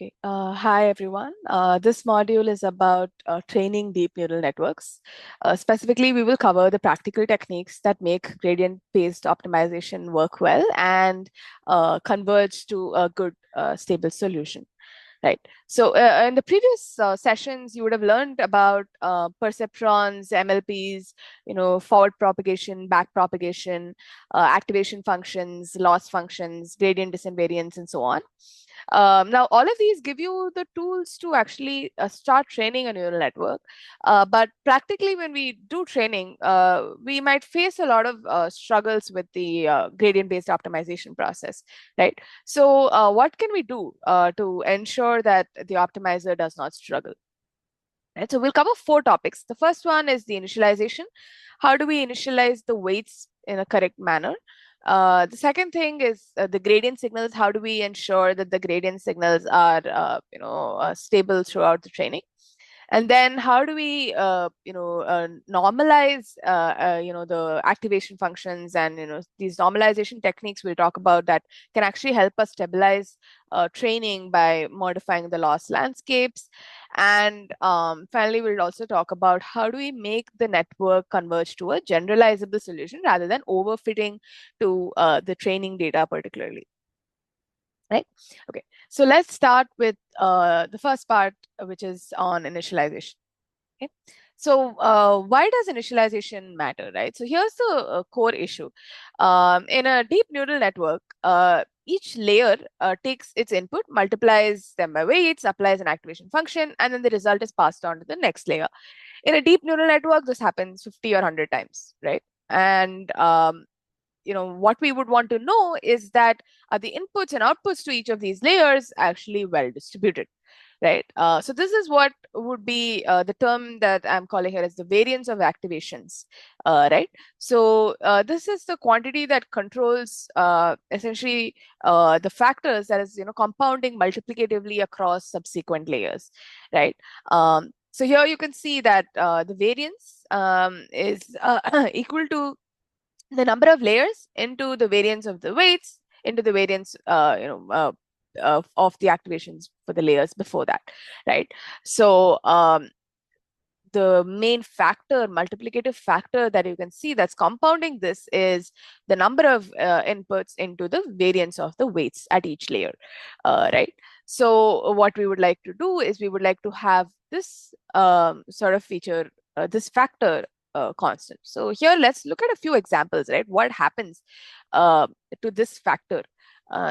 Okay. Hi, everyone. This module is about training deep neural networks. Specifically, we will cover the practical techniques that make gradient-based optimization work well and converge to a good, stable solution. Right. So in the previous sessions, you would have learned about perceptrons, MLPs, forward propagation, back propagation, activation functions, loss functions, gradient descent variants, and so on. Now, all of these give you the tools to actually start training a neural network. But practically, when we do training, we might face a lot of struggles with the gradient-based optimization process, right? So what can we do to ensure that the optimizer does not struggle? Right, so we'll cover 4 topics. The first one is the initialization. How do we initialize the weights in a correct manner? The second thing is the gradient signals. How do we ensure that the gradient signals are, stable throughout the training? And then how do we, normalize, the activation functions and, these normalization techniques we'll talk about that can actually help us stabilize training by modifying the loss landscapes. And finally, we'll also talk about how do we make the network converge to a generalizable solution rather than overfitting to the training data particularly. Right? Okay, so let's start with the first part, which is on initialization. Okay. So why does initialization matter, right? So here's the core issue. In a deep neural network, each layer takes its input, multiplies them by weights, applies an activation function, and then the result is passed on to the next layer. In a deep neural network, this happens 50 or 100 times, right? And what we would want to know is that are the inputs and outputs to each of these layers actually well distributed, right? So this is what would be the term that I'm calling here as the variance of activations, right? So this is the quantity that controls essentially the factors that is, compounding multiplicatively across subsequent layers, right? So here you can see that the variance is equal to the number of layers into the variance of the weights into the variance of the activations for the layers before that, right? So the main factor, multiplicative factor that you can see that's compounding this is the number of inputs into the variance of the weights at each layer, right? So what we would like to do is we would like to have this sort of feature, this factor constant. So here, let's look at a few examples, right? What happens to this factor?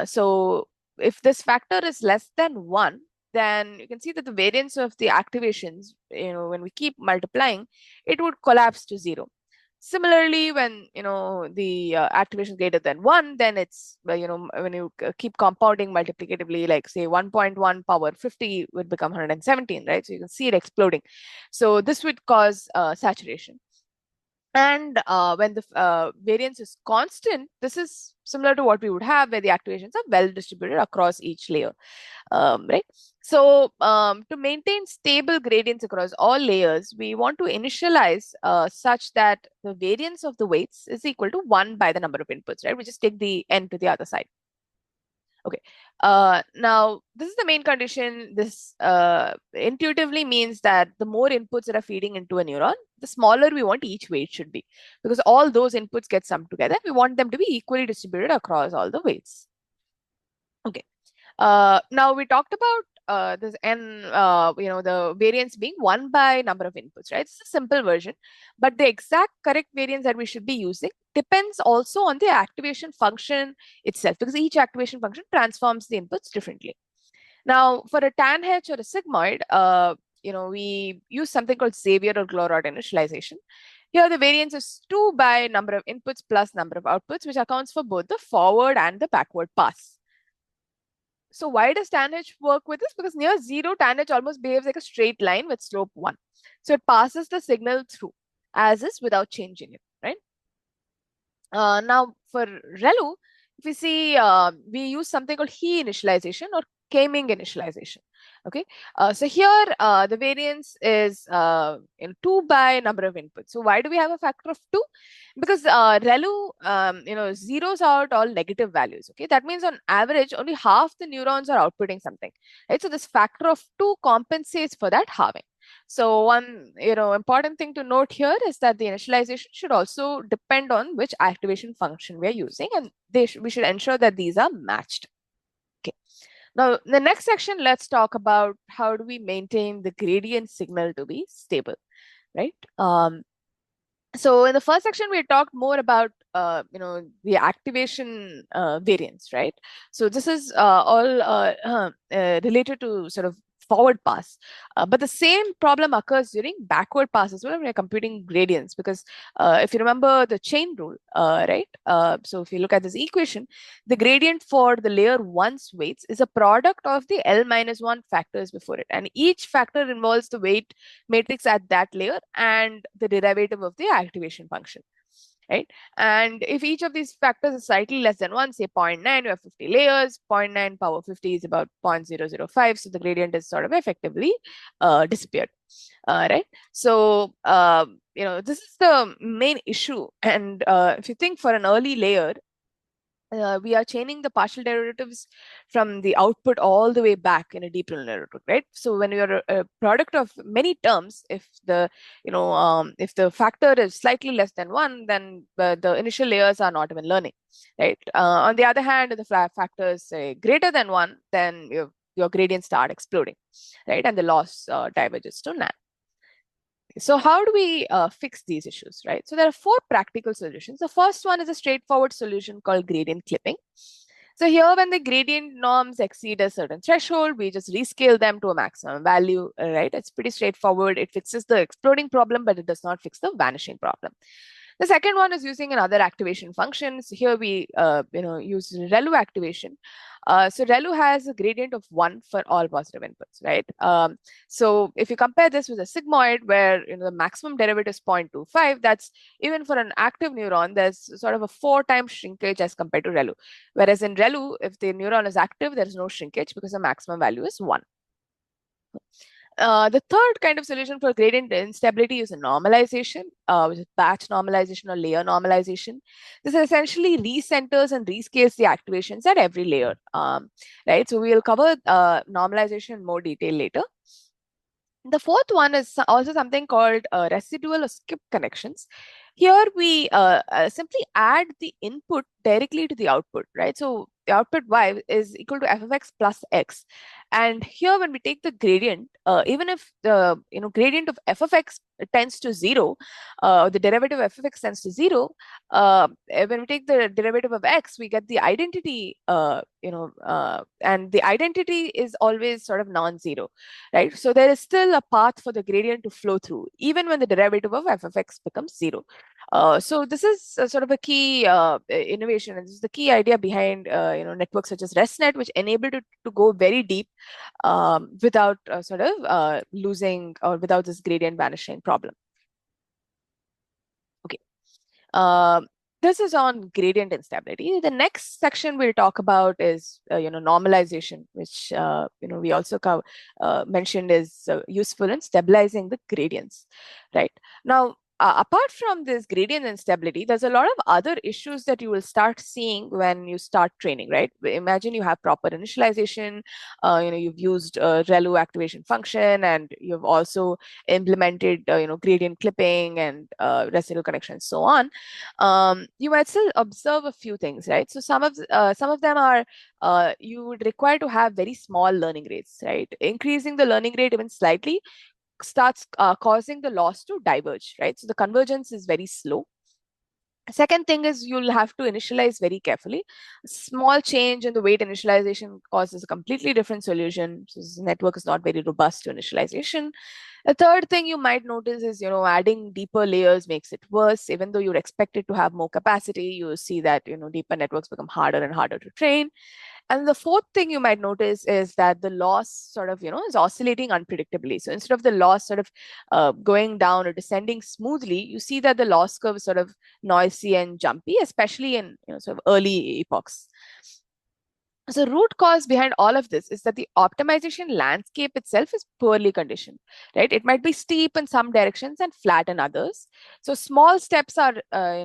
So if this factor is less than 1, then you can see that the variance of the activations, when we keep multiplying, it would collapse to 0. Similarly, when the activation is greater than 1, then it's when you keep compounding multiplicatively, like say 1.1 power 50 would become 117, right? So you can see it exploding. So this would cause saturation. And when the variance is constant, this is similar to what we would have where the activations are well distributed across each layer, right? So to maintain stable gradients across all layers, we want to initialize such that the variance of the weights is equal to 1 by the number of inputs, right? We just take the n to the other side. Okay. Now, this is the main condition. This intuitively means that the more inputs that are feeding into a neuron, the smaller we want each weight should be. Because all those inputs get summed together. We want them to be equally distributed across all the weights. Okay. Now, we talked about this n, the variance being 1 by number of inputs, right? It's a simple version. But the exact correct variance that we should be using depends also on the activation function itself, because each activation function transforms the inputs differently. Now, for a tanh or a sigmoid, we use something called Xavier or Glorod initialization. Here, the variance is 2 by number of inputs plus number of outputs, which accounts for both the forward and the backward pass. So why does tanh work with this? Because near 0, tanh almost behaves like a straight line with slope 1. So it passes the signal through as is without changing it, right? Now for ReLU, if we see, we use something called He initialization or K-Ming initialization. Okay, so here the variance is 2 by number of inputs. So why do we have a factor of 2? Because ReLU, zeros out all negative values. Okay, that means on average only half the neurons are outputting something. Right, so this factor of 2 compensates for that halving. So one important thing to note here is that the initialization should also depend on which activation function we are using, and we should ensure that these are matched. Okay. Now, in the next section, let's talk about how do we maintain the gradient signal to be stable, right? So in the first section, we talked more about the activation variance, right? So this is all related to sort of forward pass, but the same problem occurs during backward pass as well when you're computing gradients, because if you remember the chain rule, right? So if you look at this equation, the gradient for the layer 1's weights is a product of the L minus 1 factors before it, and each factor involves the weight matrix at that layer and the derivative of the activation function, right? And if each of these factors is slightly less than 1, say 0.9, you have 50 layers, 0.9 power 50 is about 0.005, so the gradient is sort of effectively disappeared, right? So, this is the main issue. And if you think for an early layer, we are chaining the partial derivatives from the output all the way back in a deep neural network, right? So when you're a product of many terms, if the factor is slightly less than 1, then the initial layers are not even learning, right? On the other hand, if the factor is greater than 1, then your gradients start exploding, right? And the loss diverges to none. So how do we fix these issues, right? So there are 4 practical solutions. The first one is a straightforward solution called gradient clipping. So here, when the gradient norms exceed a certain threshold, we just rescale them to a maximum value, right? It's pretty straightforward. It fixes the exploding problem, but it does not fix the vanishing problem. The second one is using another activation function. So here we use ReLU activation. So ReLU has a gradient of 1 for all positive inputs, right? So if you compare this with a sigmoid where the maximum derivative is 0.25, that's even for an active neuron, there's sort of a 4 times shrinkage as compared to ReLU. Whereas in ReLU, if the neuron is active, there is no shrinkage because the maximum value is 1. The third kind of solution for gradient instability is a normalization, which is batch normalization or layer normalization. This essentially recenters and rescales the activations at every layer, right? So we'll cover normalization in more detail later. The fourth one is also something called residual or skip connections. Here we simply add the input directly to the output, right? So the output y is equal to f of x plus x. And here when we take the gradient, even if the gradient of f of x tends to 0, the derivative of f of x tends to 0, when we take the derivative of x, we get the identity, and the identity is always sort of non-zero, right? So there is still a path for the gradient to flow through, even when the derivative of f of x becomes 0. So this is sort of a key innovation, and this is the key idea behind networks such as ResNet, which enable to go very deep without sort of losing or without this gradient vanishing problem. Okay. This is on gradient instability. The next section we'll talk about is, normalization, which, we also mentioned is useful in stabilizing the gradients, right? Now, apart from this gradient instability, there's a lot of other issues that you will start seeing when you start training, right? Imagine you have proper initialization, you've used ReLU activation function, and you've also implemented, gradient clipping and residual connections, so on. You might still observe a few things, right? So some of them are you would require to have very small learning rates, right? Increasing the learning rate even slightly starts causing the loss to diverge, right? So the convergence is very slow. Second thing is you'll have to initialize very carefully. Small change in the weight initialization causes a completely different solution. So this network is not very robust to initialization. The third thing you might notice is, adding deeper layers makes it worse. Even though you'd expect it to have more capacity, you see that, deeper networks become harder and harder to train. And the fourth thing you might notice is that the loss sort of, is oscillating unpredictably. So instead of the loss sort of going down or descending smoothly, you see that the loss curve is sort of noisy and jumpy, especially in sort of early epochs. So root cause behind all of this is that the optimization landscape itself is poorly conditioned, right? It might be steep in some directions and flat in others. So small steps are,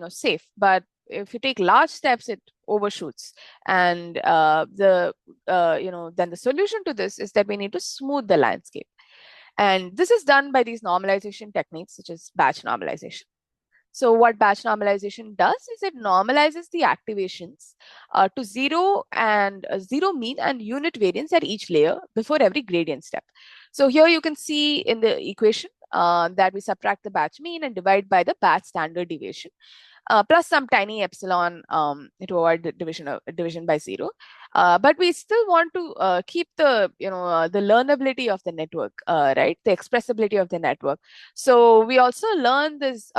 safe, but if you take large steps, it overshoots. And then the solution to this is that we need to smooth the landscape. And this is done by these normalization techniques, such as batch normalization. So what batch normalization does is it normalizes the activations to zero mean and unit variance at each layer before every gradient step. So here you can see in the equation that we subtract the batch mean and divide by the batch standard deviation, plus some tiny epsilon to avoid the division by zero. But we still want to keep the learnability of the network, right? The expressibility of the network. So we also learn this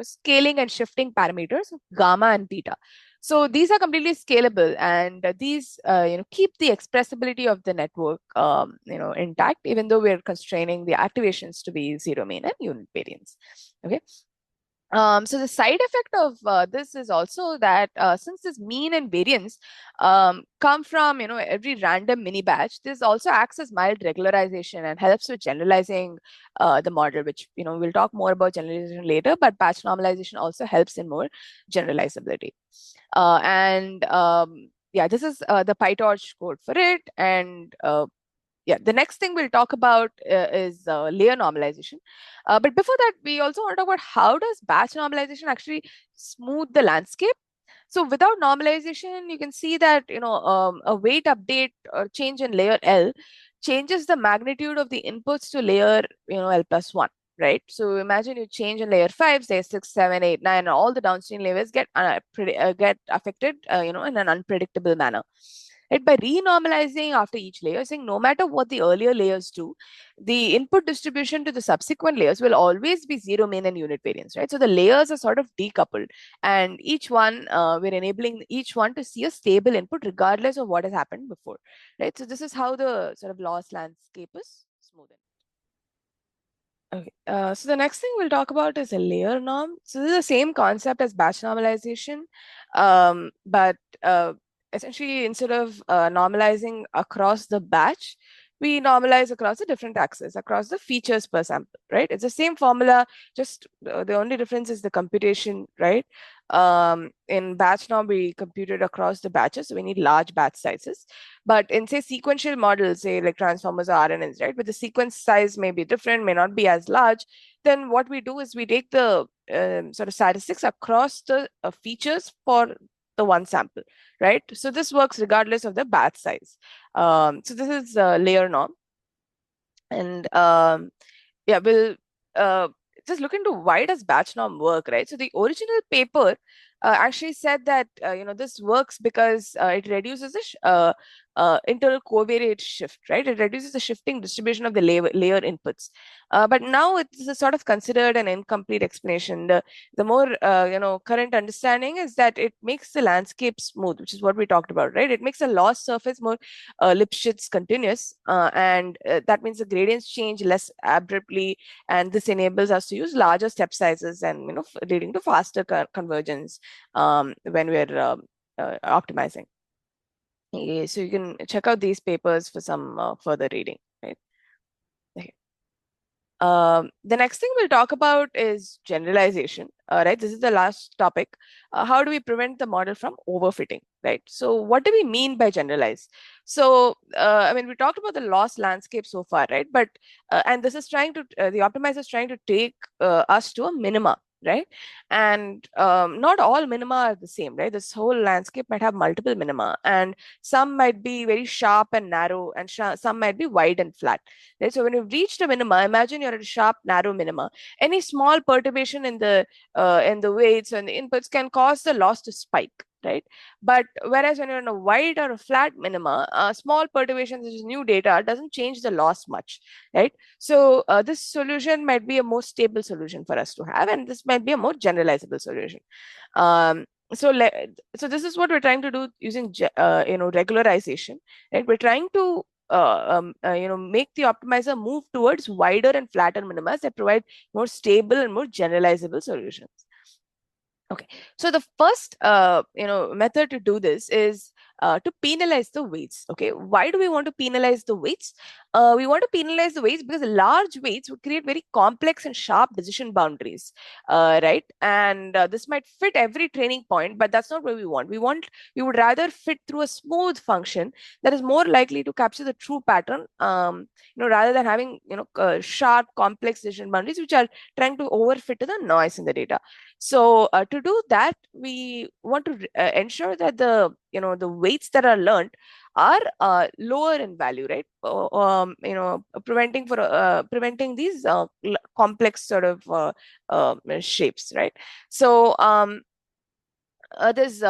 scaling and shifting parameters, gamma and beta. So these are completely scalable, and these keep the expressibility of the network intact, even though we're constraining the activations to be zero mean and unit variance. Okay. So the side effect of this is also that since this mean and variance come from every random mini batch, this also acts as mild regularization and helps with generalizing the model, which we'll talk more about generalization later. But batch normalization also helps in more generalizability. Yeah, this is the PyTorch code for it, and yeah, the next thing we'll talk about is layer normalization. But before that, we also want to talk about how does batch normalization actually smooth the landscape. So without normalization, you can see that a weight update or change in layer L changes the magnitude of the inputs to layer L plus one. Right. So imagine you change in layer 5, say 6, 7, 8, 9, and all the downstream layers get affected, in an unpredictable manner. Right? By renormalizing after each layer, saying no matter what the earlier layers do, the input distribution to the subsequent layers will always be zero mean and unit variance, right? So the layers are sort of decoupled, and each one, we're enabling each one to see a stable input regardless of what has happened before, right? So this is how the sort of loss landscape is smoothened. Okay, so the next thing we'll talk about is a layer norm. So this is the same concept as batch normalization, but essentially instead of normalizing across the batch, we normalize across the different axes, across the features per sample, right? It's the same formula, just the only difference is the computation, right? In batch norm, we computed across the batches, so we need large batch sizes. But in say sequential models, say like transformers or RNNs, right, but the sequence size may be different, may not be as large, then what we do is we take the sort of statistics across the features for the one sample, right? So this works regardless of the batch size. So this is layer norm. And yeah, we'll just look into why does batch norm work, right? So the original paper actually said that this works because it reduces the internal covariate shift, right? It reduces the shifting distribution of the layer inputs. But now it's a sort of considered an incomplete explanation. The more current understanding is that it makes the landscape smooth, which is what we talked about, right? It makes the loss surface more Lipschitz continuous, and that means the gradients change less abruptly, and this enables us to use larger step sizes and leading to faster convergence when we're optimizing. So you can check out these papers for some further reading, right? Okay. The next thing we'll talk about is generalization. Right, this is the last topic. How do we prevent the model from overfitting? Right. So what do we mean by generalize? So I mean, we talked about the loss landscape so far, right? But and this is trying to the optimizer is trying to take us to a minima, right? And not all minima are the same, right? This whole landscape might have multiple minima, and some might be very sharp and narrow, and some might be wide and flat. Right? So when you've reached a minima, imagine you're at a sharp, narrow minima. Any small perturbation in the weights and the inputs can cause the loss to spike, right? But whereas when you're in a wide or a flat minima, small perturbations, such as new data, doesn't change the loss much, right? So this solution might be a more stable solution for us to have, and this might be a more generalizable solution. Um, so, so this is what we're trying to do using regularization, right? We're trying to make the optimizer move towards wider and flatter minimas that provide more stable and more generalizable solutions. Okay, so the first method to do this is to penalize the weights. Okay, why do we want to penalize the weights? We want to penalize the weights because large weights would create very complex and sharp decision boundaries, right? And this might fit every training point, but that's not what we want. We would rather fit through a smooth function that is more likely to capture the true pattern, rather than having, sharp, complex decision boundaries which are trying to overfit to the noise in the data. So to do that, we want to ensure that the weights that are learned are lower in value, right? Preventing these complex sort of shapes, right? So there's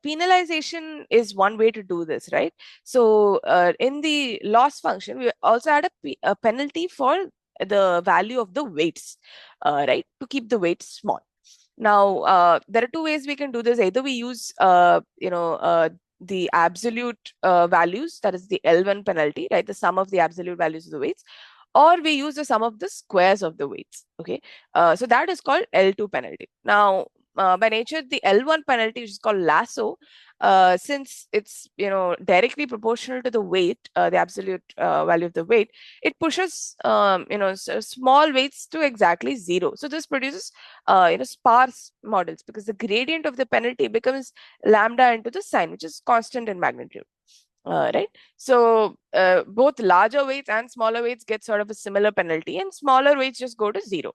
penalization is one way to do this, right? So in the loss function, we also add a penalty for the value of the weights, right, to keep the weights small. Now, there are two ways we can do this. Either we use, the absolute values, that is the L1 penalty, right, the sum of the absolute values of the weights, or we use the sum of the squares of the weights. Okay, so that is called L2 penalty. Now, by nature, the L1 penalty, which is called lasso, since it's directly proportional to the weight, the absolute value of the weight, it pushes small weights to exactly 0. So this produces sparse models because the gradient of the penalty becomes lambda into the sign, which is constant in magnitude. Right. So both larger weights and smaller weights get sort of a similar penalty, and smaller weights just go to 0.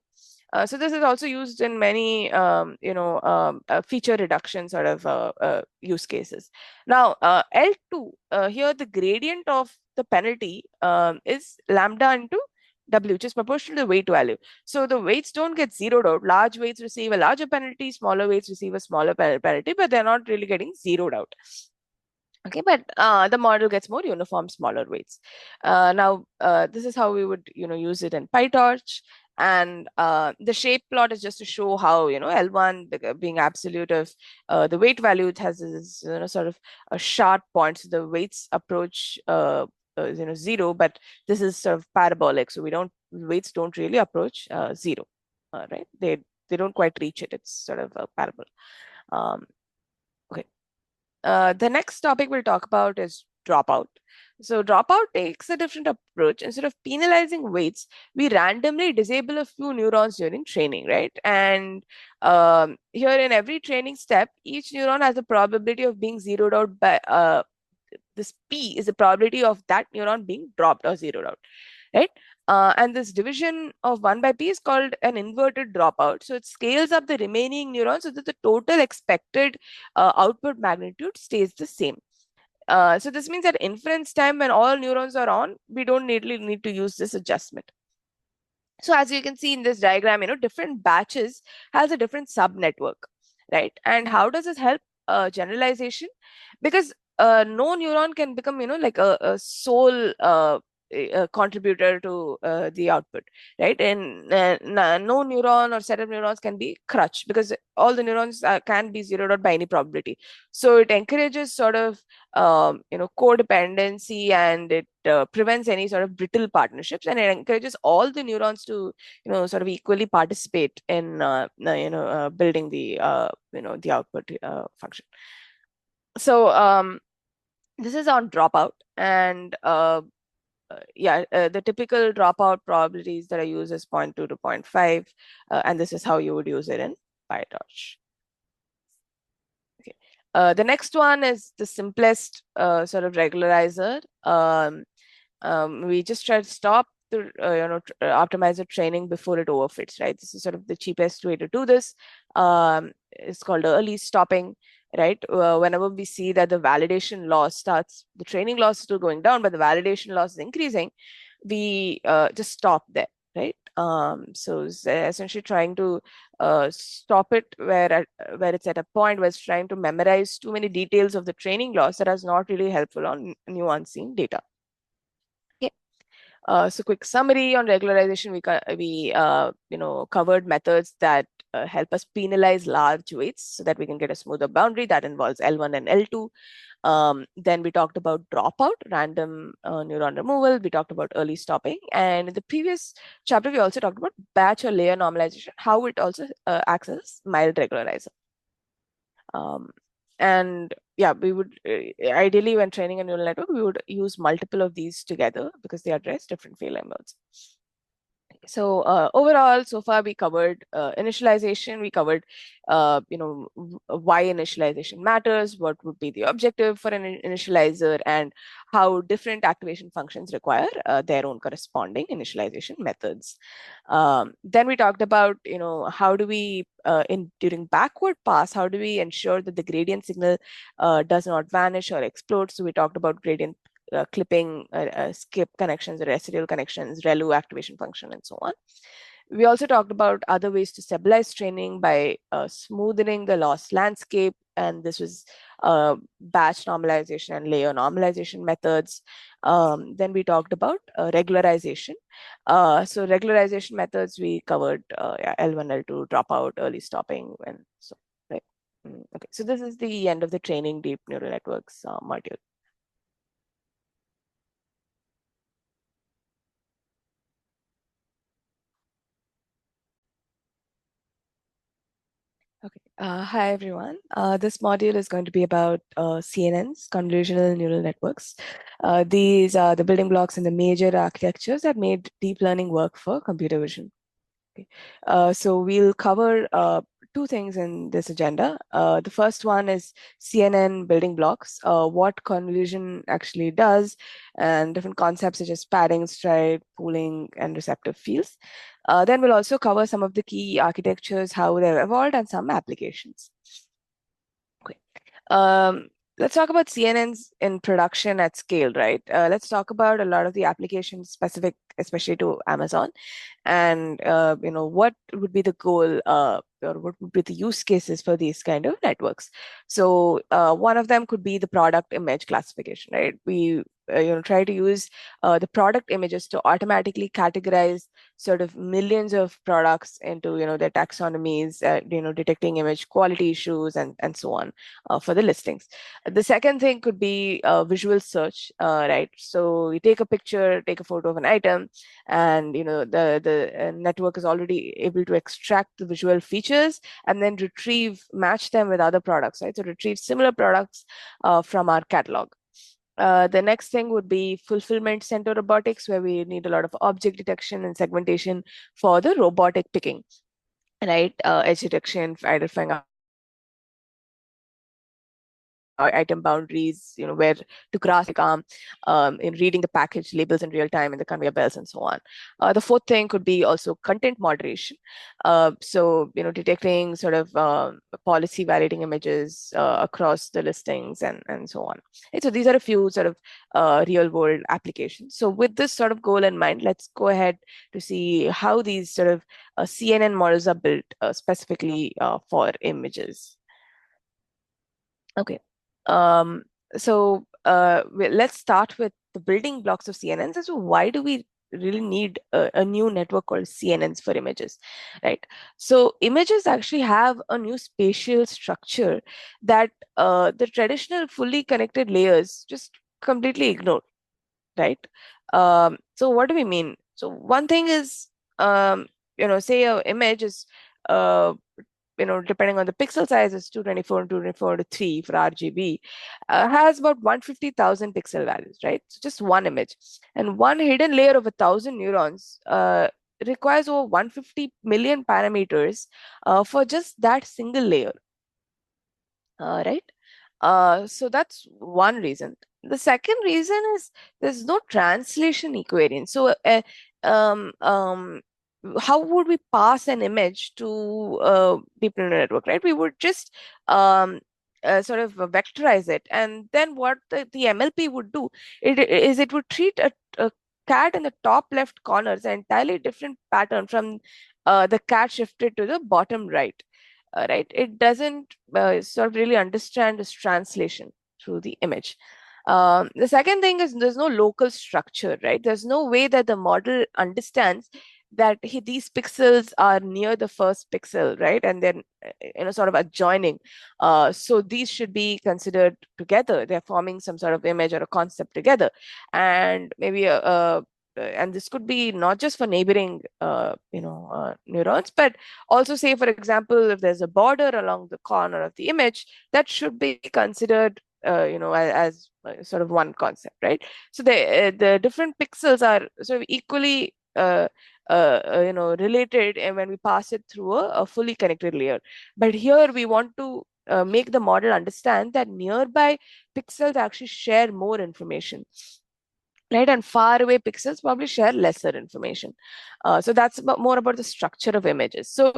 So this is also used in many, feature reduction sort of use cases. Now, L2, here the gradient of the penalty is lambda into W, which is proportional to the weight value. So the weights don't get zeroed out. Large weights receive a larger penalty, smaller weights receive a smaller penalty, but they're not really getting zeroed out. Okay, but the model gets more uniform, smaller weights. Now, this is how we would, use it in PyTorch. And the shape plot is just to show how, L1 being absolute of the weight value, it has this, sort of a sharp point. So the weights approach, 0, but this is sort of parabolic. So weights don't really approach 0, right? They don't quite reach it. It's sort of a parabola. Um, okay. The next topic we'll talk about is dropout. So dropout takes a different approach. Instead of penalizing weights, we randomly disable a few neurons during training, right? And here in every training step, each neuron has a probability of being zeroed out by this P is the probability of that neuron being dropped or zeroed out, right? And this division of 1 by P is called an inverted dropout. So it scales up the remaining neurons so that the total expected output magnitude stays the same. So this means that inference time, when all neurons are on, we don't need to use this adjustment. So as you can see in this diagram, different batches has a different subnetwork, right? And how does this help generalization? Because no neuron can become, like a sole contributor to the output, right? And no neuron or set of neurons can be crutched because all the neurons can be zeroed out by any probability. So it encourages sort of codependency, and it prevents any sort of brittle partnerships, and it encourages all the neurons to sort of equally participate in building the output function. So this is on dropout, and the typical dropout probabilities that I use is 0.2 to 0.5, and this is how you would use it in PyTorch. Okay. The next one is the simplest sort of regularizer. We just try to stop the optimizer training before it overfits, right? This is sort of the cheapest way to do this. It's called early stopping, right? Whenever we see that the validation loss starts, the training loss is still going down, but the validation loss is increasing, we just stop there, right? So it's essentially trying to stop it where it's at a point where it's trying to memorize too many details of the training loss that is not really helpful on new unseen data. Okay. So quick summary on regularization, we covered methods that help us penalize large weights so that we can get a smoother boundary that involves L1 and L2. Then we talked about dropout, random neuron removal. We talked about early stopping. And in the previous chapter, we also talked about batch or layer normalization, how it also acts as mild regularizer. And yeah, we would ideally, when training a neural network, we would use multiple of these together because they address different failure modes. So overall, so far we covered initialization. We covered, why initialization matters, what would be the objective for an initializer, and how different activation functions require their own corresponding initialization methods. Then we talked about, how do we, during backward pass, how do we ensure that the gradient signal does not vanish or explode? So we talked about gradient clipping, skip connections, residual connections, ReLU activation function, and so on. We also talked about other ways to stabilize training by smoothing the loss landscape, and this was batch normalization and layer normalization methods. Then we talked about regularization. So regularization methods we covered, L1, L2, dropout, early stopping, and so. Right. Okay, so this is the end of the training deep neural networks module. Okay. Hi, everyone. This module is going to be about CNNs, convolutional neural networks. These are the building blocks and the major architectures that made deep learning work for computer vision. Okay. So we'll cover two things in this agenda. The first one is CNN building blocks, what convolution actually does, and different concepts such as padding, stride, pooling, and receptive fields. Then we'll also cover some of the key architectures, how they've evolved, and some applications. Okay. Let's talk about CNNs in production at scale, right? Let's talk about a lot of the applications specific, especially to Amazon, and what would be the goal, or what would be the use cases for these kind of networks. So one of them could be the product image classification, right? We try to use the product images to automatically categorize sort of millions of products into their taxonomies, detecting image quality issues, and so on, for the listings. The second thing could be visual search, right? So you take a picture, take a photo of an item, and the network is already able to extract the visual features and then match them with other products, right? So retrieve similar products from our catalog. The next thing would be fulfillment center robotics, where we need a lot of object detection and segmentation for the robotic picking, right? Edge detection, identifying item boundaries, where to cross the arm, in reading the package labels in real time in the conveyor belts and so on. The fourth thing could be also content moderation. So, detecting sort of policy validating images across the listings and so on. And so these are a few sort of real world applications. So with this sort of goal in mind, let's go ahead to see how these sort of CNN models are built specifically for images. Okay. Um, so let's start with the building blocks of CNNs. So why do we really need a new network called CNNs for images, right? So images actually have a new spatial structure that the traditional fully connected layers just completely ignore, right? So what do we mean? So one thing is, say a image is uh, depending on the pixel size, is 224 and 224 to 3 for RGB, has about 150,000 pixel values, right? So just one image. And one hidden layer of 1,000 neurons requires over 150 million parameters for just that single layer, right? So that's one reason. The second reason is there's no translation equation. So, how would we pass an image to a deep neural network, right? We would just sort of vectorize it, and then what the MLP would do it would treat a cat in the top left corner as an entirely different pattern from the cat shifted to the bottom right. Right? It doesn't sort of really understand this translation through the image. The second thing is there's no local structure, right? There's no way that the model understands that these pixels are near the first pixel, right? And then, sort of adjoining. So these should be considered together. They're forming some sort of image or a concept together. And maybe and this could be not just for neighboring, neurons, but also say, for example, if there's a border along the corner of the image, that should be considered, as sort of one concept, right? So the different pixels are sort of equally, related, and when we pass it through a fully connected layer. But here we want to make the model understand that nearby pixels actually share more information, right? And far away pixels probably share lesser information. So that's more about the structure of images. So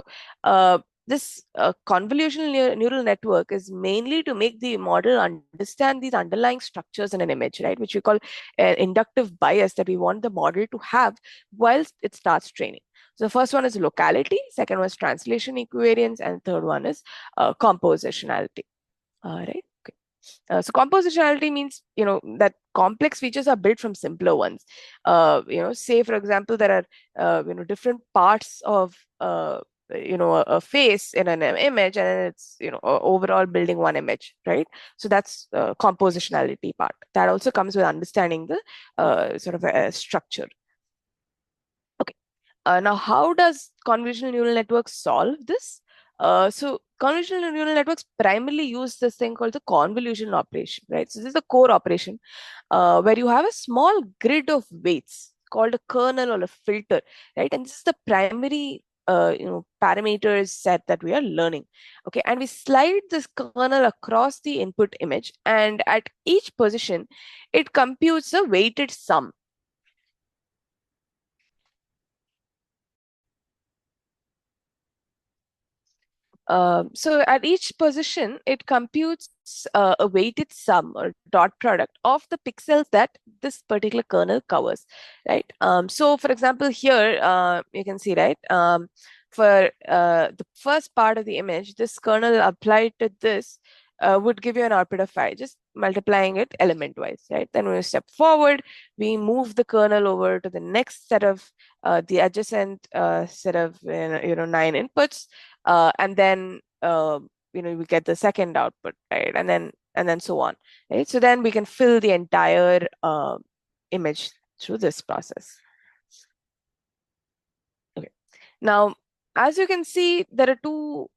this convolutional neural network is mainly to make the model understand these underlying structures in an image, right? Which we call inductive bias that we want the model to have whilst it starts training. So the first one is locality, second one is translation equivariance, and third one is compositionality. Right? So compositionality means, that complex features are built from simpler ones. Say for example, there are different parts of a face in an image, and it's overall building one image, right? So that's compositionality part. That also comes with understanding the sort of structure. Okay. Now, how does convolutional neural networks solve this? So convolutional neural networks primarily use this thing called the convolution operation, right? So this is the core operation where you have a small grid of weights called a kernel or a filter, right? And this is the primary parameters set that we are learning. Okay, and we slide this kernel across the input image, and at each position, it computes a weighted sum. So at each position, it computes a weighted sum or dot product of the pixels that this particular kernel covers, right? So for example, here you can see, right? For the first part of the image, this kernel applied to this would give you an output of 5, just multiplying it element-wise, right? Then when we step forward, we move the kernel over to the next set of the adjacent set of 9 inputs, and then we get the second output, right? And then so on, right? So then we can fill the entire image through this process. Okay. Now, as you can see, there are two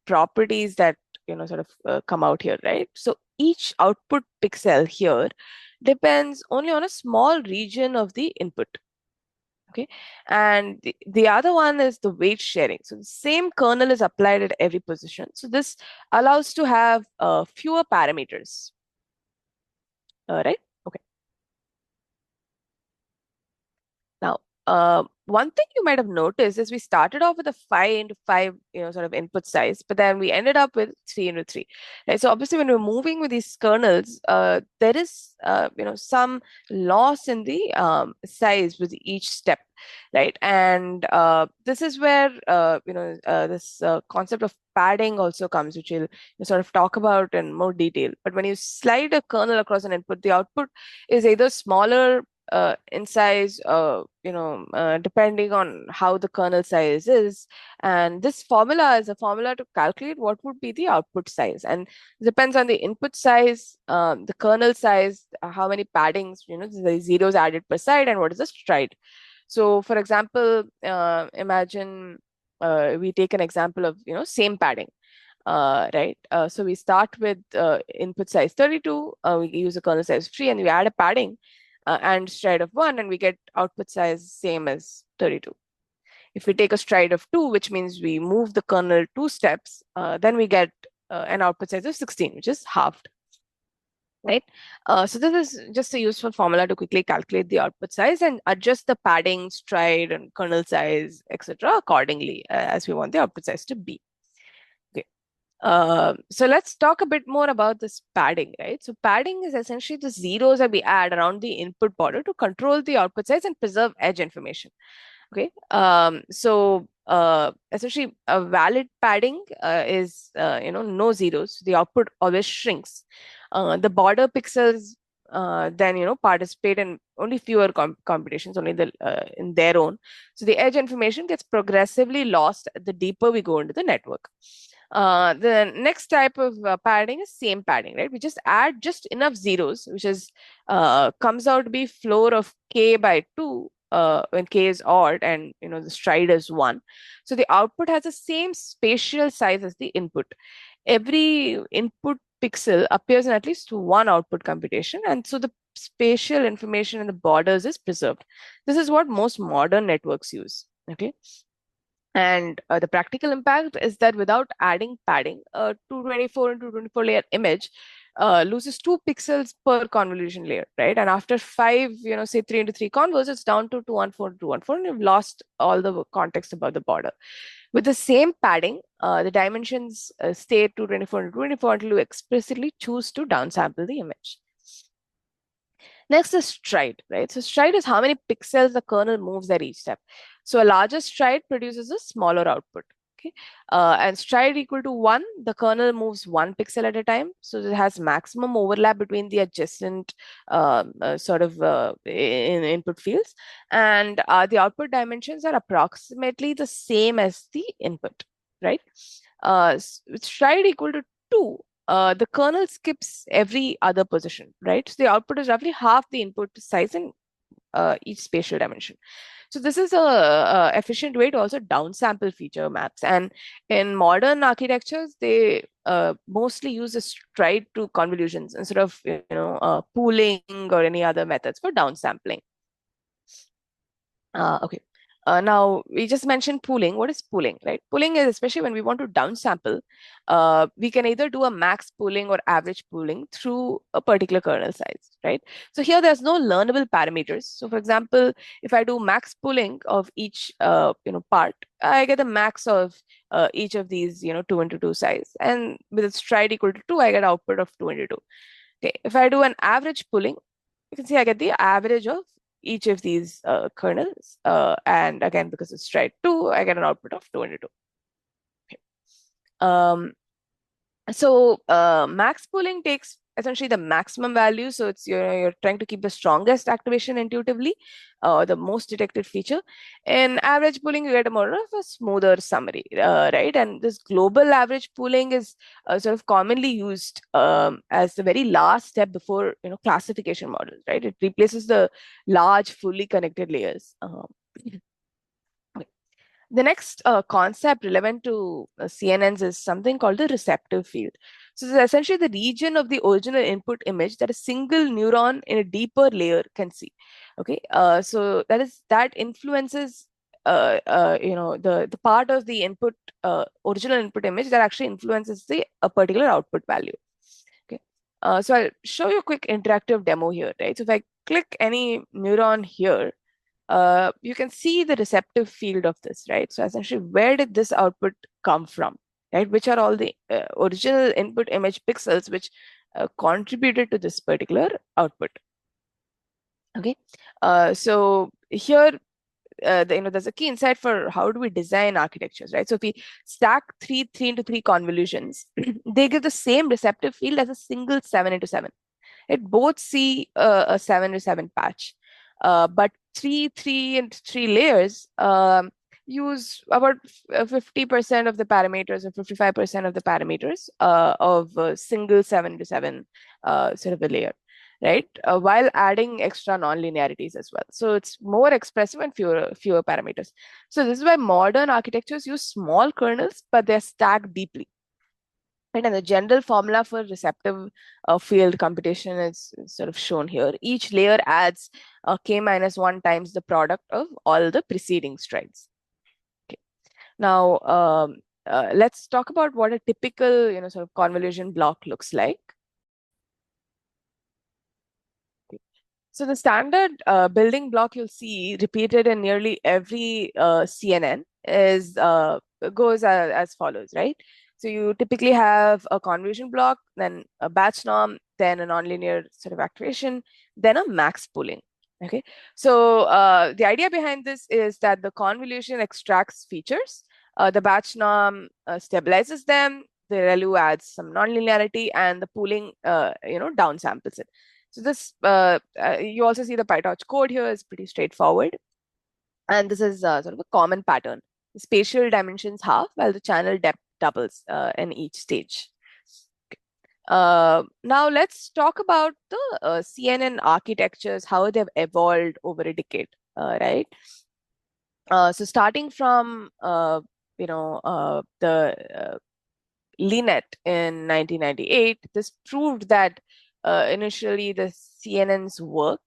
properties that sort of come out here, right? So each output pixel here depends only on a small region of the input. Okay, and the other one is the weight sharing. So the same kernel is applied at every position. So this allows to have fewer parameters, right? Okay. Now, one thing you might have noticed is we started off with a 5 into 5, sort of input size, but then we ended up with 3 into 3. Right? So obviously, when we're moving with these kernels, there is, some loss in the size with each step, right? And this is where, this concept of padding also comes, which we'll sort of talk about in more detail. But when you slide a kernel across an input, the output is either smaller in size, depending on how the kernel size is. And this formula is a formula to calculate what would be the output size. And it depends on the input size, the kernel size, how many paddings, the zeros added per side, and what is the stride. So, for example, imagine we take an example of, same padding. Right. So we start with input size 32, we use a kernel size 3, and we add a padding and stride of 1, and we get output size same as 32. If we take a stride of 2, which means we move the kernel 2 steps, then we get an output size of 16, which is halved. Right. So this is just a useful formula to quickly calculate the output size and adjust the padding, stride, and kernel size, etc., accordingly as we want the output size to be. Okay. So let's talk a bit more about this padding, right? So padding is essentially the zeros that we add around the input border to control the output size and preserve edge information. Okay. So essentially, a valid padding is no zeros. The output always shrinks. The border pixels then participate in only fewer computations, only in their own. So the edge information gets progressively lost the deeper we go into the network. The next type of padding is same padding, right? We just add just enough zeros, which is comes out to be floor of k by 2 when k is odd and the stride is 1. So the output has the same spatial size as the input. Every input pixel appears in at least one output computation, and so the spatial information in the borders is preserved. This is what most modern networks use. Okay. And the practical impact is that without adding padding, a 224 into 224 layer image loses 2 pixels per convolution layer, right? And after 5, say 3 into 3 convos, it's down to 214 to 214, and you've lost all the context about the border. With the same padding, the dimensions stay 224 into 224 until you explicitly choose to downsample the image. Next is stride, right? So stride is how many pixels the kernel moves at each step. So a larger stride produces a smaller output. Okay, and stride equal to 1, the kernel moves 1 pixel at a time. So it has maximum overlap between the adjacent input fields, and the output dimensions are approximately the same as the input, right? With stride equal to 2, the kernel skips every other position, right? So the output is roughly half the input size in each spatial dimension. So this is a efficient way to also downsample feature maps. And in modern architectures, they mostly use a stride to convolutions instead of pooling or any other methods for downsampling. Okay. Now, we just mentioned pooling. What is pooling, right? Pooling is especially when we want to downsample, we can either do a max pooling or average pooling through a particular kernel size, right? So here there's no learnable parameters. So for example, if I do max pooling of each part, I get a max of each of these 2 into 2 size. And with a stride equal to 2, I get output of 2 into 2. Okay. If I do an average pooling, you can see I get the average of each of these kernels. And again, because it's stride 2, I get an output of 2 into 2. Okay. So max pooling takes essentially the maximum value. So it's you're trying to keep the strongest activation intuitively, the most detected feature. In average pooling, you get a more of a smoother summary, right? And this global average pooling is sort of commonly used as the very last step before classification models, right? It replaces the large, fully connected layers. The next concept relevant to CNNs is something called the receptive field. So this is essentially the region of the original input image that a single neuron in a deeper layer can see. Okay, so that influences the part of the input original input image that actually influences the a particular output value. Okay, so I'll show you a quick interactive demo here, right? So if I click any neuron here, you can see the receptive field of this, right? So essentially, where did this output come from, right? Which are all the original input image pixels which contributed to this particular output. Okay, so here, there's a key insight for how do we design architectures, right? So if we stack 3 into 3 convolutions, they give the same receptive field as a single 7 into 7. It both see a 7 to 7 patch, but 3 and 3 layers use about 50% of the parameters or 55% of the parameters of a single 7 to 7 sort of a layer, right? While adding extra non-linearities as well. So it's more expressive and fewer parameters. So this is why modern architectures use small kernels, but they're stacked deeply. And the general formula for receptive field computation is sort of shown here. Each layer adds k minus 1 times the product of all the preceding strides. Okay. Now, let's talk about what a typical sort of convolution block looks like. So the standard building block you'll see repeated in nearly every CNN goes as follows, right? So you typically have a convolution block, then a batch norm, then a nonlinear sort of activation, then a max pooling. Okay, so the idea behind this is that the convolution extracts features, the batch norm stabilizes them, the ReLU adds some nonlinearity, and the pooling, downsamples it. So this, you also see the PyTorch code here is pretty straightforward. And this is sort of a common pattern. The spatial dimensions half, while the channel depth doubles in each stage. Now let's talk about the CNN architectures, how they've evolved over a decade, right? So starting from the LeNet in 1998, this proved that initially the CNNs work,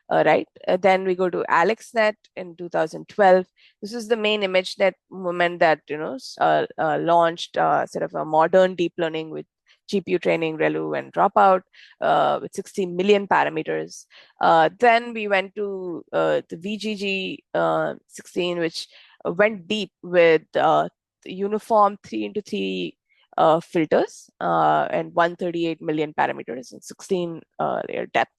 right? Then we go to AlexNet in 2012. This is the main ImageNet movement that launched sort of a modern deep learning with GPU training, ReLU, and Dropout with 60 million parameters. Then we went to the VGG 16, which went deep with uniform 3 into 3 filters and 138 million parameters and 16 layer depth.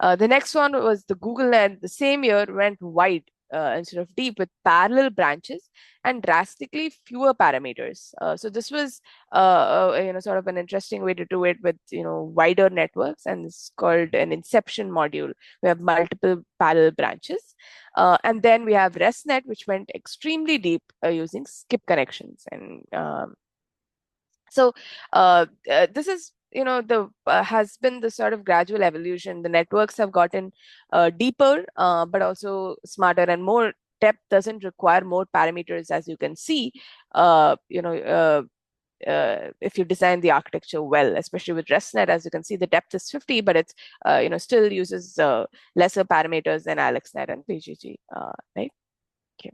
The next one was the Google Net. The same year went wide instead of deep with parallel branches and drastically fewer parameters. So this was sort of an interesting way to do it with wider networks, and it's called an Inception module. We have multiple parallel branches. And then we have ResNet, which went extremely deep using skip connections. And so this is the has been the sort of gradual evolution. The networks have gotten deeper, but also smarter, and more depth doesn't require more parameters, as you can see. If you design the architecture well, especially with ResNet, as you can see, the depth is 50, but it's still uses lesser parameters than AlexNet and VGG, right? Okay.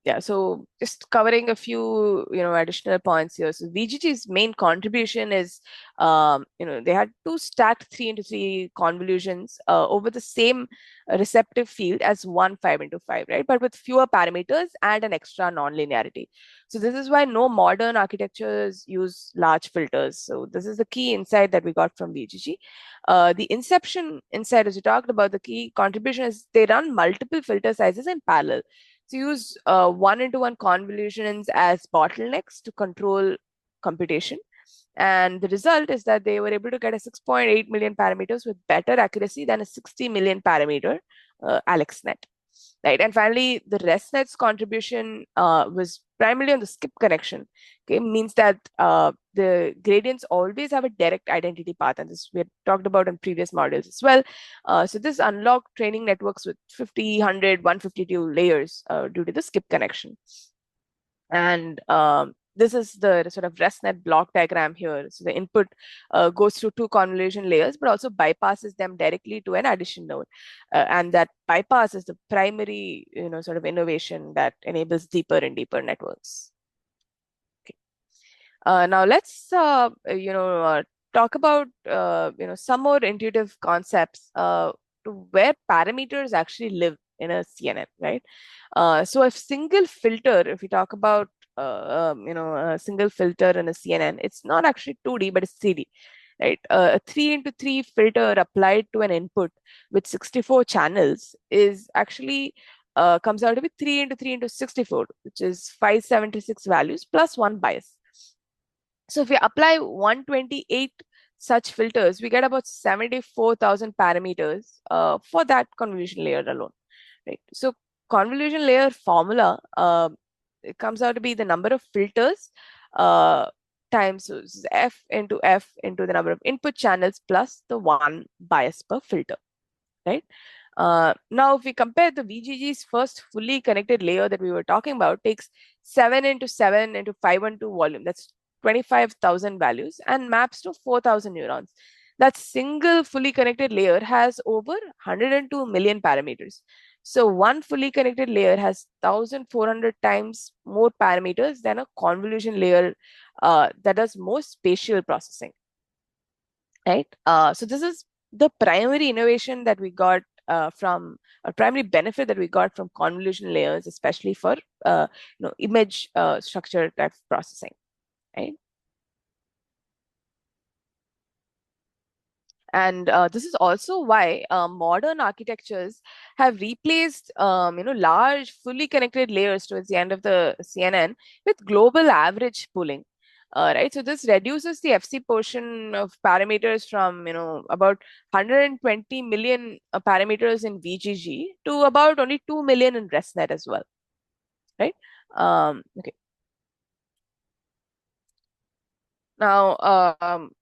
Yeah, so just covering a few additional points here. So VGG's main contribution is they had two stacked 3 into 3 convolutions over the same receptive field as one 5 into 5, right? But with fewer parameters and an extra nonlinearity. So this is why no modern architectures use large filters. So this is the key insight that we got from VGG. The Inception insight, as you talked about, the key contribution is they run multiple filter sizes in parallel. So use one-into-one convolutions as bottlenecks to control computation. And the result is that they were able to get a 6.8 million parameters with better accuracy than a 60 million parameter AlexNet. Right. And finally, the ResNet's contribution was primarily on the skip connection. Okay, means that the gradients always have a direct identity path, and this we had talked about in previous models as well. So this unlocked training networks with 50, 100, 152 layers due to the skip connection. And this is the sort of ResNet block diagram here. So the input goes through two convolution layers, but also bypasses them directly to an addition node. And that bypass is the primary, sort of innovation that enables deeper and deeper networks. Okay. Now let's, talk about, some more intuitive concepts to where parameters actually live in a CNN, right? So if we talk about a single filter in a CNN, it's not actually 2D, but it's 3D, right? A 3 into 3 filter applied to an input with 64 channels is actually comes out to be 3 into 3 into 64, which is 576 values plus one bias. So if we apply 128 such filters, we get about 74,000 parameters for that convolution layer alone, right? So convolution layer formula, it comes out to be the number of filters times f into the number of input channels plus the one bias per filter, right? Now, if we compare the VGG's first fully connected layer that we were talking about, takes 7 into 7 into 512 volume. That's 25,000 values and maps to 4,000 neurons. That single fully connected layer has over 102 million parameters. So one fully connected layer has 1,400 times more parameters than a convolution layer that does more spatial processing, right? So this is the primary innovation that we got from a primary benefit that we got from convolution layers, especially for image structure type processing, right? And this is also why modern architectures have replaced large fully connected layers towards the end of the CNN with global average pooling. right? So this reduces the FC portion of parameters from, about 120 million parameters in VGG to about only 2 million in ResNet as well, right? Okay. Now,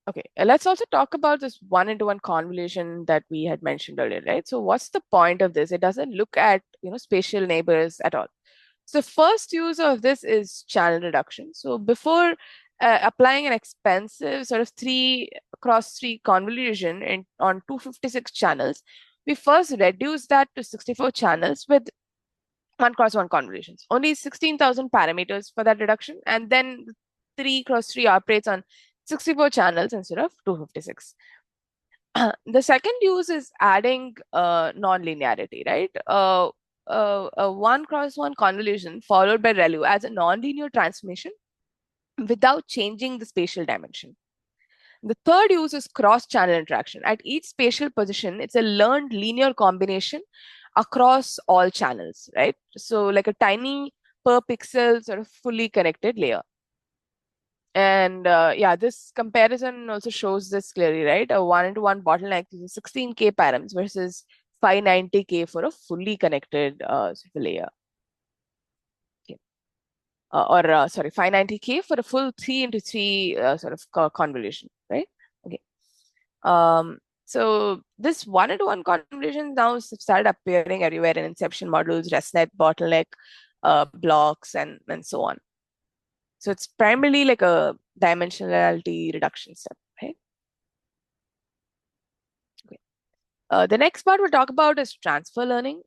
okay, let's also talk about this one-to-one convolution that we had mentioned earlier, right? So what's the point of this? It doesn't look at, spatial neighbors at all. So first use of this is channel reduction. So before applying an expensive sort of 3x3 convolution on 256 channels, we first reduce that to 64 channels with 1x1 convolutions. Only 16,000 parameters for that reduction, and then 3x3 operates on 64 channels instead of 256. The second use is adding non-linearity, right? A 1x1 convolution followed by ReLU as a non-linear transformation without changing the spatial dimension. The third use is cross-channel interaction. At each spatial position, it's a learned linear combination across all channels, right? So like a tiny per pixel sort of fully connected layer. And yeah, this comparison also shows this clearly, right? A one-to-one bottleneck is 16K params versus 590K for a fully connected sort of layer. Okay. Or sorry, 590K for a full 3 into 3 sort of convolution, right? Okay. So this one-to-one convolution now started appearing everywhere in Inception modules, ResNet, bottleneck, blocks, and so on. So it's primarily like a dimensionality reduction step, right? Okay. The next part we'll talk about is transfer learning.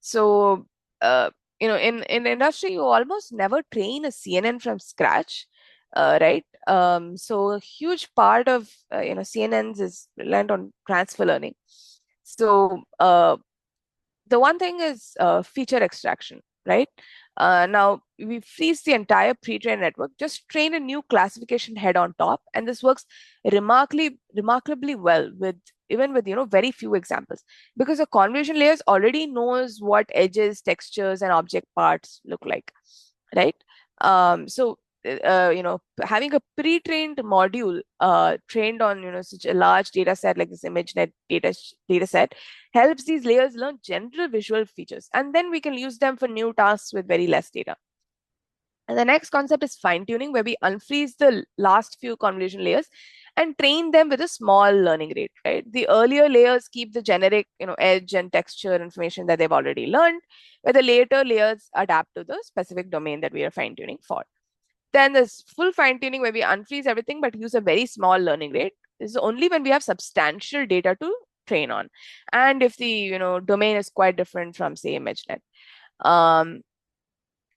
So in industry, you almost never train a CNN from scratch, right? So a huge part of CNNs is reliant on transfer learning. So the one thing is feature extraction, right? Now we freeze the entire pre-trained network, just train a new classification head on top, and this works remarkably well with even with very few examples, because the convolution layers already knows what edges, textures, and object parts look like, right? So having a pre-trained module trained on such a large data set like this ImageNet data set helps these layers learn general visual features, and then we can use them for new tasks with very less data. And the next concept is fine-tuning, where we unfreeze the last few convolution layers and train them with a small learning rate, right? The earlier layers keep the generic, edge and texture information that they've already learned, where the later layers adapt to the specific domain that we are fine-tuning for. Then there's full fine-tuning, where we unfreeze everything but use a very small learning rate. This is only when we have substantial data to train on, and if the domain is quite different from, say, ImageNet.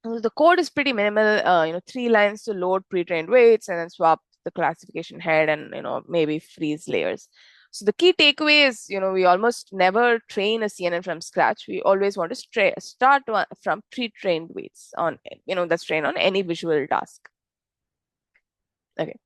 The code is pretty minimal, 3 lines to load pre-trained weights and then swap the classification head and, maybe freeze layers. So the key takeaway is, we almost never train a CNN from scratch. We always want to start from pre-trained weights on, that's trained on any visual task. Okay.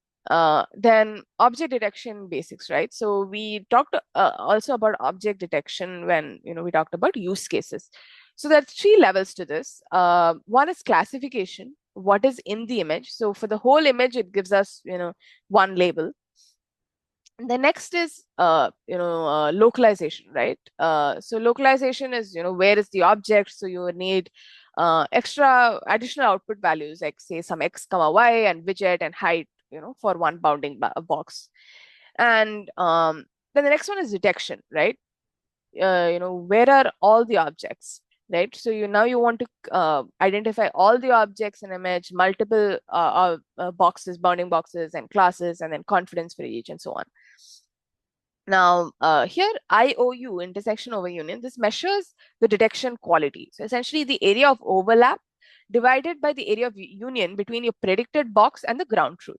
Then object detection basics, right? So we talked also about object detection when we talked about use cases. So there are 3 levels to this. One is classification, what is in the image. So for the whole image, it gives us one label. And the next is localization, right? So localization is where is the object. So you need extra additional output values like, say, some x comma y and widget and height for one bounding box. And then the next one is detection, right? Where are all the objects, right? So now you want to identify all the objects in image, multiple boxes, bounding boxes, and classes, and then confidence for each, and so on. Now, here IOU, intersection over union, this measures the detection quality. So essentially the area of overlap divided by the area of union between your predicted box and the ground truth.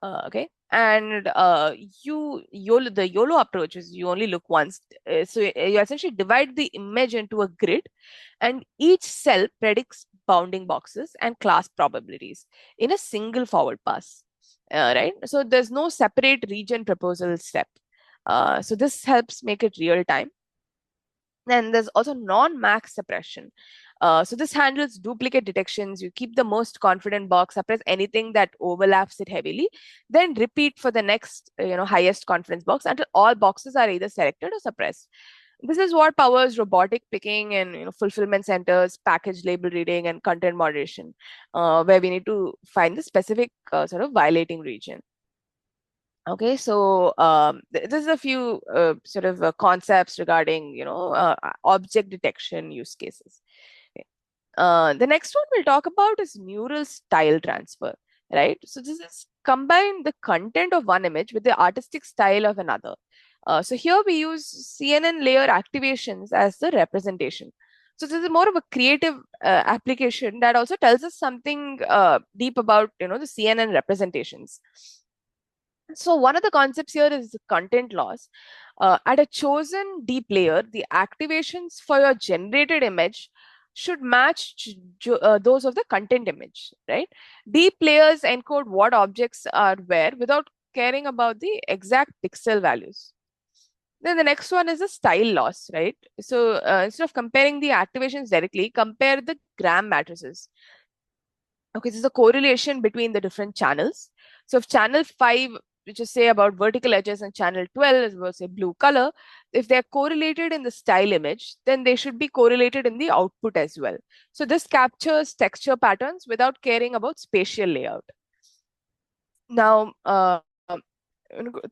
Okay. And the YOLO approach is you only look once. So you essentially divide the image into a grid, and each cell predicts bounding boxes and class probabilities in a single forward pass. Right. So there's no separate region proposal step. So this helps make it real time. Then there's also non-max suppression. So this handles duplicate detections. You keep the most confident box, suppress anything that overlaps it heavily, then repeat for the next, highest confidence box until all boxes are either selected or suppressed. This is what powers robotic picking and fulfillment centers, package label reading, and content moderation, where we need to find the specific sort of violating region. Okay, so this is a few sort of concepts regarding object detection use cases. Okay. The next one we'll talk about is neural style transfer, right? So this is combine the content of one image with the artistic style of another. So here we use CNN layer activations as the representation. So this is more of a creative application that also tells us something deep about the CNN representations. So one of the concepts here is content loss. At a chosen deep layer, the activations for your generated image should match those of the content image, right? Deep layers encode what objects are where without caring about the exact pixel values. Then the next one is the style loss, right? So instead of comparing the activations directly, compare the gram matrices. Okay, this is a correlation between the different channels. So if channel 5, which is say about vertical edges, and channel 12 is about say blue color, if they're correlated in the style image, then they should be correlated in the output as well. So this captures texture patterns without caring about spatial layout. Now,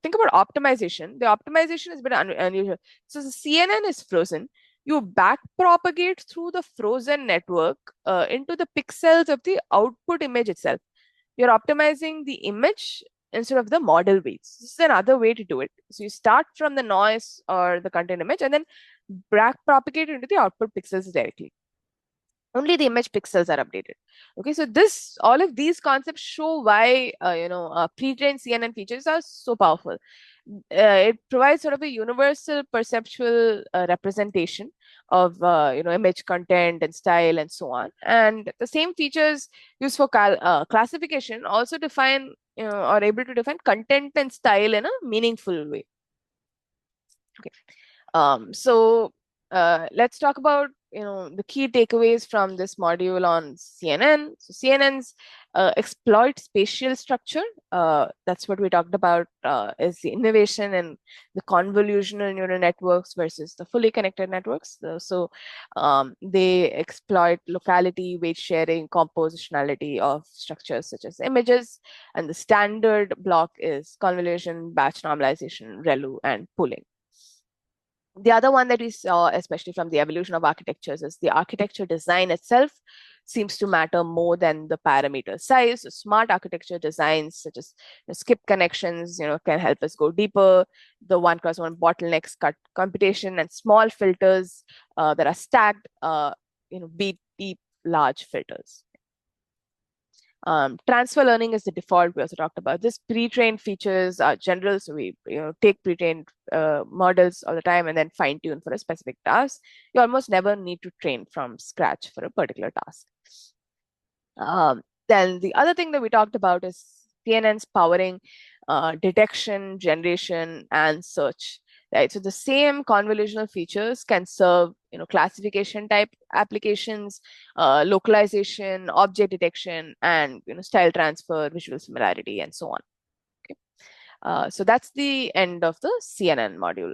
think about optimization. The optimization is a bit unusual. So the CNN is frozen. You back propagate through the frozen network into the pixels of the output image itself. You're optimizing the image instead of the model weights. This is another way to do it. So you start from the noise or the content image and then back propagate into the output pixels directly. Only the image pixels are updated. Okay, so all of these concepts show why pre-trained CNN features are so powerful. It provides sort of a universal perceptual representation of image content and style and so on. And the same features used for classification also define are able to define content and style in a meaningful way. Okay. So let's talk about the key takeaways from this module on CNN. So CNNs exploit spatial structure. That's what we talked about is the innovation in the convolutional neural networks versus the fully connected networks. They exploit locality, weight sharing, compositionality of structures such as images, and the standard block is convolution, batch normalization, ReLU, and pooling. The other one that we saw, especially from the evolution of architectures, is the architecture design itself seems to matter more than the parameter size. So smart architecture designs, such as skip connections, can help us go deeper. The 1x1 bottlenecks cut computation, and small filters that are stacked, beat deep, large filters. Transfer learning is the default. We also talked about this. Pre-trained features are general, so we take pre-trained models all the time and then fine tune for a specific task. You almost never need to train from scratch for a particular task. Then the other thing that we talked about is CNNs powering detection, generation, and search. Right, so the same convolutional features can serve classification type applications, localization, object detection, and style transfer, visual similarity, and so on. Okay, so that's the end of the CNN module.